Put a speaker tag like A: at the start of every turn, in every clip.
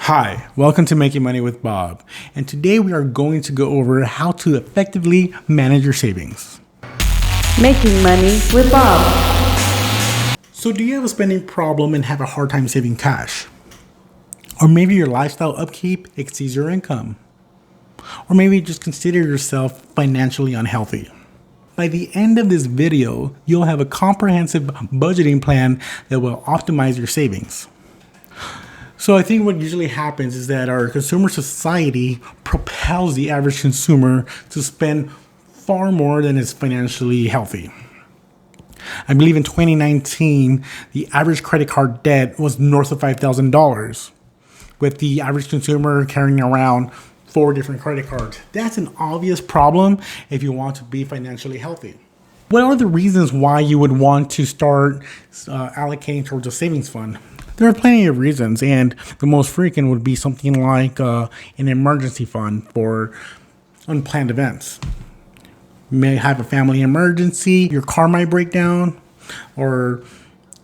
A: Hi, welcome to Making Money with Bob. And today we are going to go over how to effectively manage your savings.
B: Making Money with Bob.
A: So do you have a spending problem and have a hard time saving cash? Or maybe your lifestyle upkeep exceeds your income? Or maybe you just consider yourself financially unhealthy? By the end of this video, you'll have a comprehensive budgeting plan that will optimize your savings. So I think what usually happens is that our consumer society propels the average consumer to spend far more than is financially healthy. I believe in 2019, the average credit card debt was north of $5,000, with the average consumer carrying around 4 different credit cards. That's an obvious problem if you want to be financially healthy. What are the reasons why you would want to start allocating towards a savings fund? There are plenty of reasons, and the most frequent would be something like an emergency fund for unplanned events. You may have a family emergency, your car might break down, or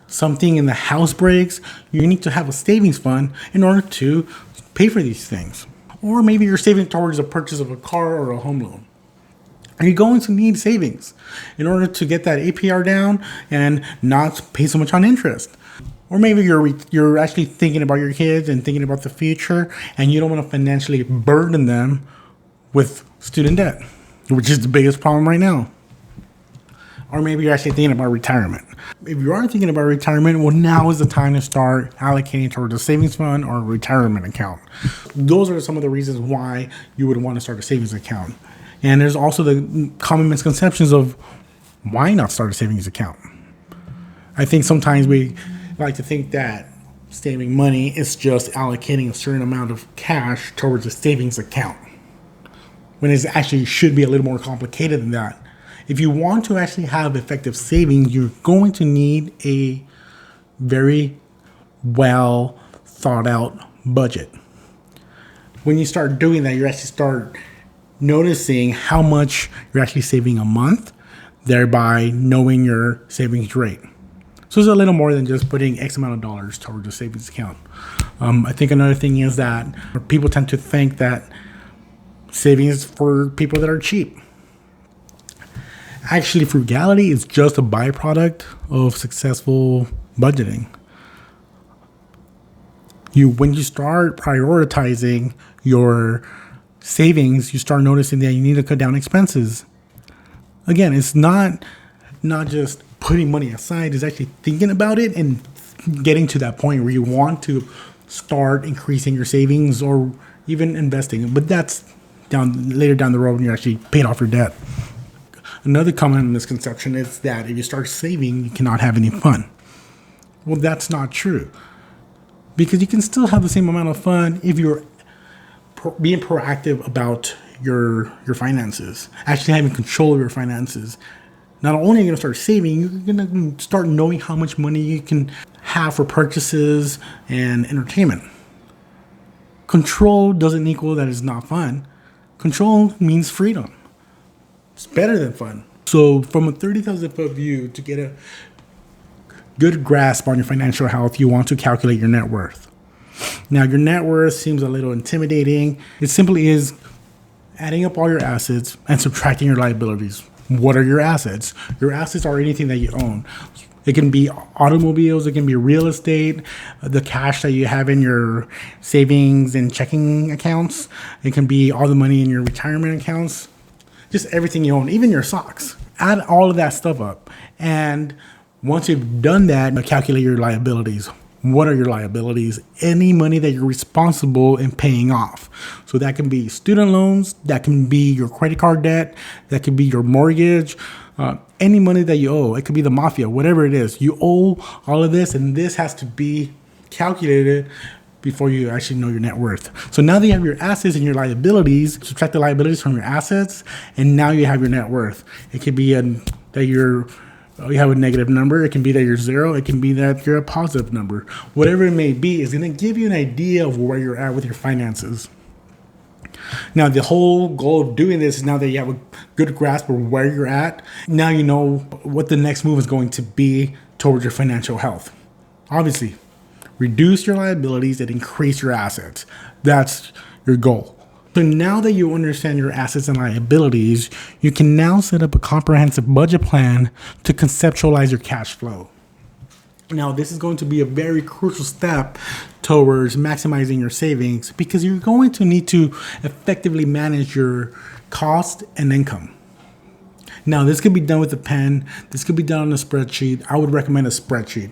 A: something in the house breaks. You need to have a savings fund in order to pay for these things. Or maybe you're saving towards the purchase of a car or a home loan. Are you going to need savings in order to get that APR down and not pay so much on interest? Or maybe you're actually thinking about your kids and thinking about the future, and you don't want to financially burden them with student debt, which is the biggest problem right now. Or maybe you're actually thinking about retirement. If you are thinking about retirement, well, now is the time to start allocating towards a savings fund or a retirement account. Those are some of the reasons why you would want to start a savings account. And there's also the common misconceptions of why not start a savings account. I think sometimes we like to think that saving money is just allocating a certain amount of cash towards a savings account, when it actually should be a little more complicated than that. If you want to actually have effective savings, you're going to need a very well thought out budget. When you start doing that, you actually start noticing how much you're actually saving a month, thereby knowing your savings rate. So it's a little more than just putting X amount of dollars towards a savings account. I think another thing is that people tend to think that savings is for people that are cheap. Actually, frugality is just a byproduct of successful budgeting. When you start prioritizing your savings, you start noticing that you need to cut down expenses. Again, it's not just putting money aside, is actually thinking about it and getting to that point where you want to start increasing your savings or even investing. But that's later down the road when you actually paid off your debt. Another common misconception is that if you start saving, you cannot have any fun. Well, that's not true, because you can still have the same amount of fun if you're being proactive about your finances, actually having control of your finances. Not only are you going to start saving, you're going to start knowing how much money you can have for purchases and entertainment. Control doesn't equal that it's not fun. Control means freedom. It's better than fun. So from a 30,000 foot view, to get a good grasp on your financial health, you want to calculate your net worth. Now, your net worth seems a little intimidating. It simply is adding up all your assets and subtracting your liabilities. What are your assets? Your assets are anything that you own. It can be automobiles, it can be real estate, the cash that you have in your savings and checking accounts. It can be all the money in your retirement accounts, just everything you own, even your socks. Add all of that stuff up. And once you've done that, calculate your liabilities. What are your liabilities? Any money that you're responsible in paying off. So that can be student loans, that can be your credit card debt, that could be your mortgage, any money that you owe. It could be the mafia, whatever it is. You owe all of this, and this has to be calculated before you actually know your net worth. So now that you have your assets and your liabilities, subtract the liabilities from your assets, and now you have your net worth. It could be that you have a negative number. It can be that you're zero. It can be that you're a positive number. Whatever it may be is going to give you an idea of where you're at with your finances. Now, the whole goal of doing this is now that you have a good grasp of where you're at, now you know what the next move is going to be towards your financial health. Obviously, reduce your liabilities and increase your assets. That's your goal. So now that you understand your assets and liabilities, you can now set up a comprehensive budget plan to conceptualize your cash flow. Now, this is going to be a very crucial step towards maximizing your savings because you're going to need to effectively manage your cost and income. Now, this could be done with a pen. This could be done on a spreadsheet. I would recommend a spreadsheet.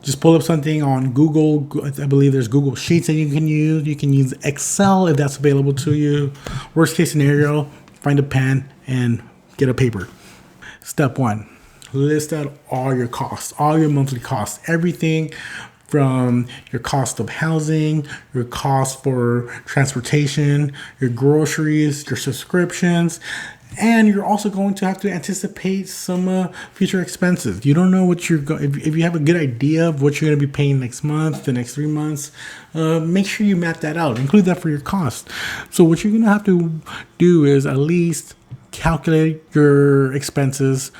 A: Just pull up something on Google. I believe there's Google Sheets that you can use. You can use Excel if that's available to you. Worst case scenario, find a pen and get a paper. Step 1. List out all your costs, all your monthly costs, everything from your cost of housing, your cost for transportation, your groceries, your subscriptions, and you're also going to have to anticipate some future expenses. You don't know what if you have a good idea of what you're going to be paying next month, the next 3 months, make sure you map that out. Include that for your cost. So what you're going to have to do is at least calculate your expenses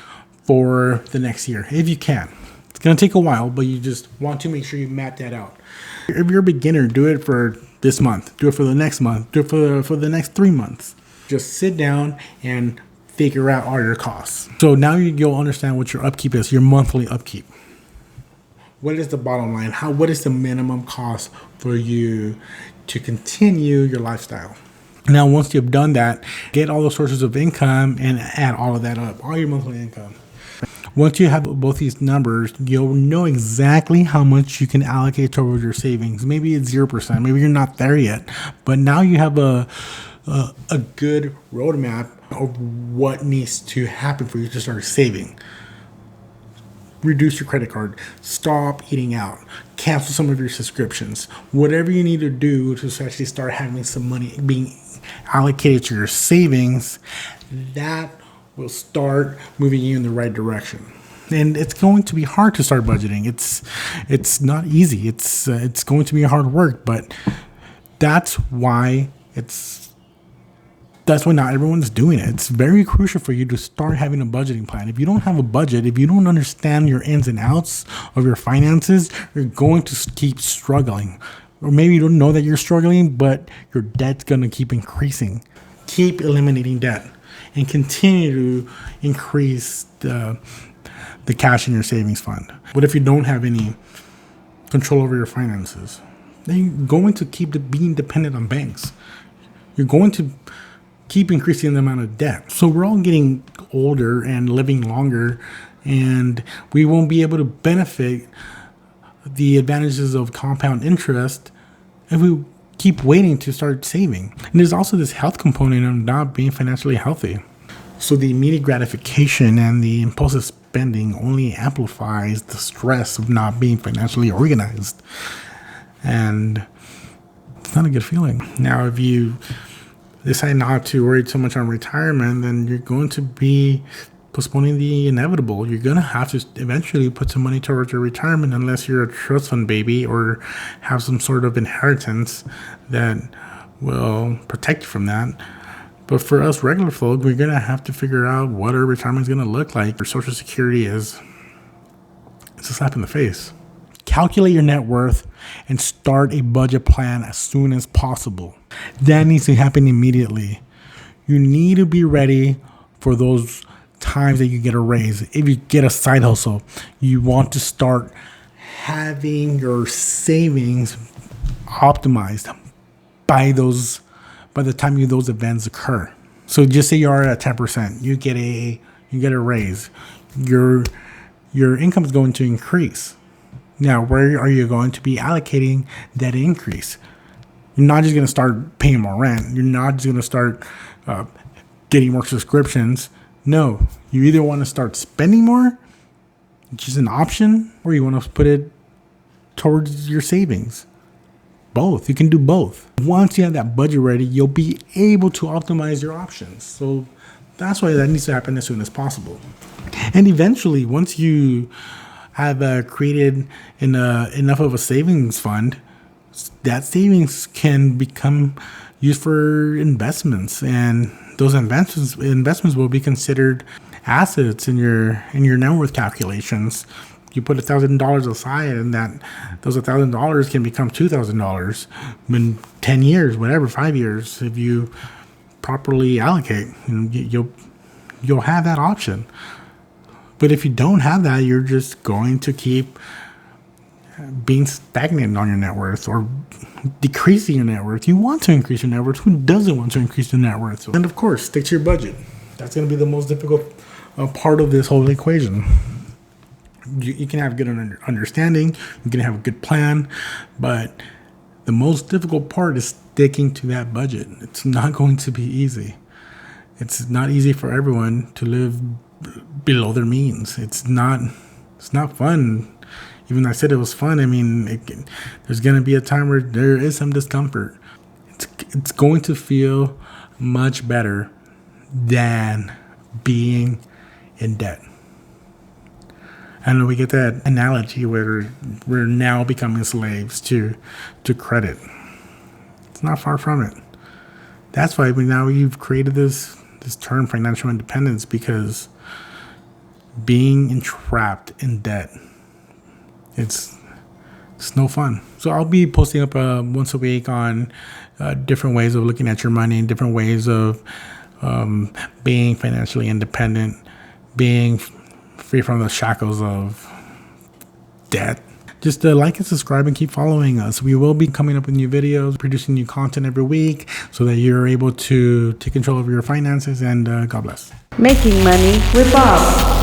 A: for the next year, if you can. It's going to take a while, but you just want to make sure you map that out. If you're a beginner, do it for this month, do it for the next month, do it for the next 3 months. Just sit down and figure out all your costs. So now you'll understand what your upkeep is, your monthly upkeep. What is the bottom line? What is the minimum cost for you to continue your lifestyle? Now, once you've done that, get all the sources of income and add all of that up, all your monthly income. Once you have both these numbers, you'll know exactly how much you can allocate towards your savings. Maybe it's 0%. Maybe you're not there yet. But now you have a good roadmap of what needs to happen for you to start saving. Reduce your credit card. Stop eating out. Cancel some of your subscriptions. Whatever you need to do to actually start having some money being allocated to your savings, that will start moving you in the right direction. And it's going to be hard to start budgeting. It's not easy. It's going to be hard work, but that's why not everyone's doing it. It's very crucial for you to start having a budgeting plan. If you don't have a budget, if you don't understand your ins and outs of your finances, you're going to keep struggling. Or maybe you don't know that you're struggling, but your debt's going to keep increasing. Keep eliminating debt and continue to increase the cash in your savings fund. What if you don't have any control over your finances? Then you're going to keep being dependent on banks. You're going to keep increasing the amount of debt. So we're all getting older and living longer, and we won't be able to benefit the advantages of compound interest if we keep waiting to start saving. And there's also this health component of not being financially healthy. So the immediate gratification and the impulsive spending only amplifies the stress of not being financially organized. And it's not a good feeling. Now, if you decide not to worry too much on retirement, then you're going to be postponing the inevitable. You're going to have to eventually put some money towards your retirement unless you're a trust fund baby or have some sort of inheritance that will protect you from that. But for us regular folk, we're going to have to figure out what our retirement is going to look like. Our Social Security it's a slap in the face. Calculate your net worth and start a budget plan as soon as possible. That needs to happen immediately. You need to be ready for those times that you get a raise. If you get a side hustle, you want to start having your savings optimized by the time those events occur. So just say you are at 10%, you get a raise. Your income is going to increase. Now, where are you going to be allocating that increase? You're not just going to start paying more rent. You're not just going to start getting more subscriptions. No, you either want to start spending more, which is an option, or you want to put it towards your savings. Both. You can do both. Once you have that budget ready, you'll be able to optimize your options. So that's why that needs to happen as soon as possible. And eventually, once you have created enough of a savings fund, that savings can become used for investments, and those investments will be considered assets in your net worth calculations. you put $1,000 aside, and those $1,000 can become $2,000 in 10 years, whatever, 5 years, if you properly allocate. You'll have that option. But if you don't have that, you're just going to keep being stagnant on your net worth or decreasing your net worth. You want to increase your net worth. Who doesn't want to increase their net worth? And of course, stick to your budget. That's going to be the most difficult part of this whole equation. You can have good understanding, you can have a good plan, but the most difficult part is sticking to that budget. It's not going to be easy. It's not easy for everyone to live below their means. It's not fun. Even though I said it was fun, I mean, there's going to be a time where there is some discomfort. It's going to feel much better than being in debt. I know we get that analogy where we're now becoming slaves to credit. It's not far from it. That's why you've created this term financial independence, because being entrapped in debt, it's no fun. So I'll be posting up once a week on different ways of looking at your money, different ways of being financially independent, being free from the shackles of debt. Just like and subscribe and keep following us. We will be coming up with new videos, producing new content every week so that you're able to take control of your finances, and God bless.
B: Making Money with Bob.